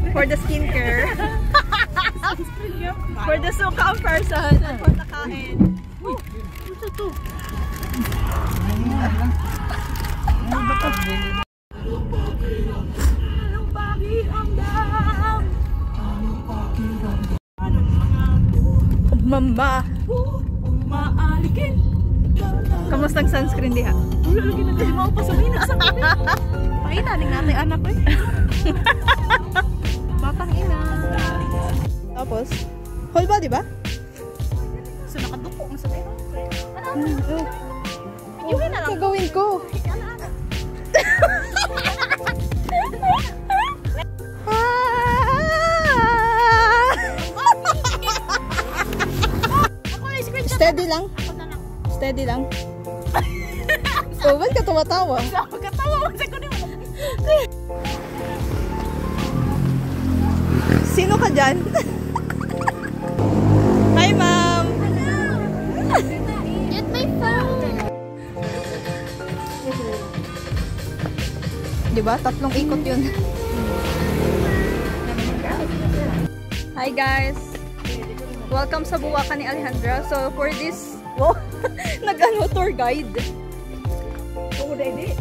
For the skincare. For the suka person. For nakain. Uy, ito to. Mama. Maalikin. Kamusta ang sunscreen diha? Wala lagi na kasi mga pasamin na sa akin. Pakita ning natin anak ko eh. Batang ina. Tapos, whole body ba? So nakaduko mo sa tayo. Ano? Yun na lang. Gagawin ko. Steady lang. Steady lang. Oh, ba't ka tumatawa? Katawa mo sa kunin mo. Sino ka dyan? Hi, ma'am. Get my phone. Diba? 3 ikot yun. Hi, guys. Welcome sa Buwakan ni Alejandra. So, for this, wow, nag-ano tour guide. Oo, daddy.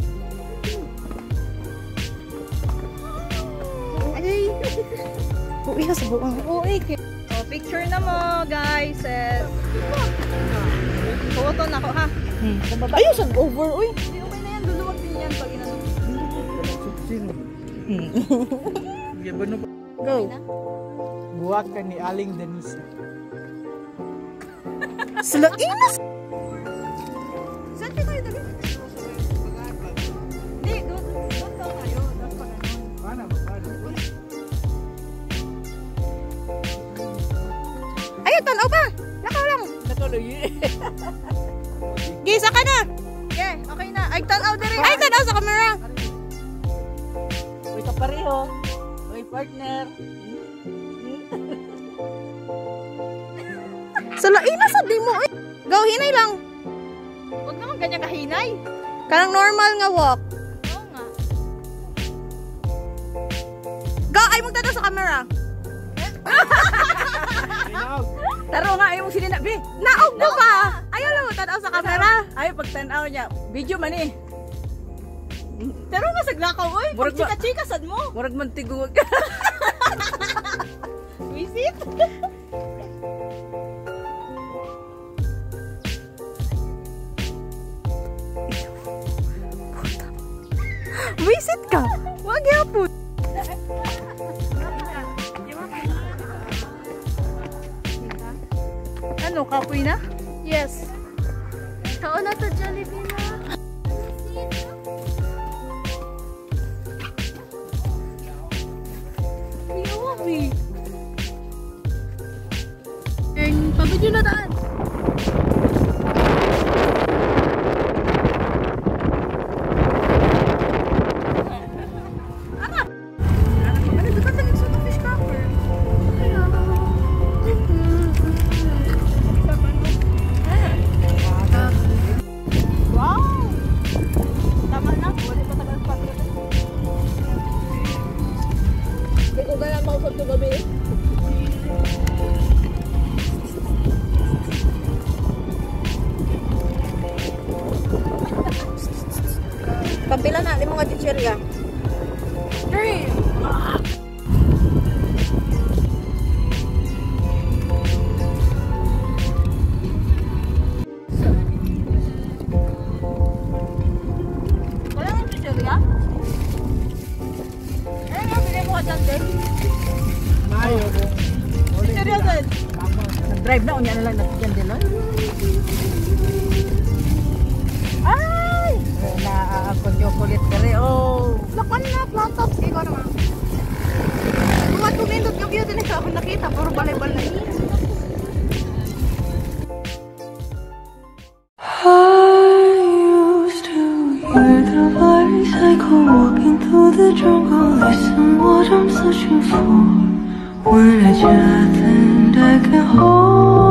Ay. Uwi ka sa buwang. Uwi. So, picture na mo, guys. Photo na ako, ha? Ayun, saan over, uy. Hindi, okay na yan. Luluwag din yan pag inanong. Go. Buwakan ni Aling Denise. Sila inas! Saan tayo dali? Hindi, doon daw tayo. Paano? Ayun, tanaw pa! Lakaw lang! Nakaloy. Gisa ka na! Yeah, okay na. Ay, tanaw na rin. Ay, tanaw sa camera! Uy, kapareho. Uy, partner. Sala inas sa di mo eh! Go, hinay lang! Huwag naman ganyan kahinay. Karang normal nga walk. Oo nga. Go! Ay mong tanaw sa camera. Taro nga, ayaw mong sininabi. Naog mo ba? Ayaw lang mo tanaw sa camera. Ay, pag tanaw niya, video man eh. Pero nga saglakaw, oy! Pag chika-chika, sad mo? Murag man tiguwag. Visit? Visit ka? Wag yapon. Ano, kapoy na? Yes. Kao na to Jollibee na. Yummy. Pabidyo na daan. Pampila na, limo nga chichirya. 3! Wala nga chichirya? Ano nga, bilhin mo ka dyan, din? Mayo. Chichirya din. Nag-drive na, unya na lang natin din. Ay! Naakon yung kulit kare. Oh! Lakan na, flat-tops. Ikaw naman. Mga 2 minutes yung view din ako nakita. Puro balay-balay na yun. Walking through the jungle, listen what I'm searching for. When I chat and I can hold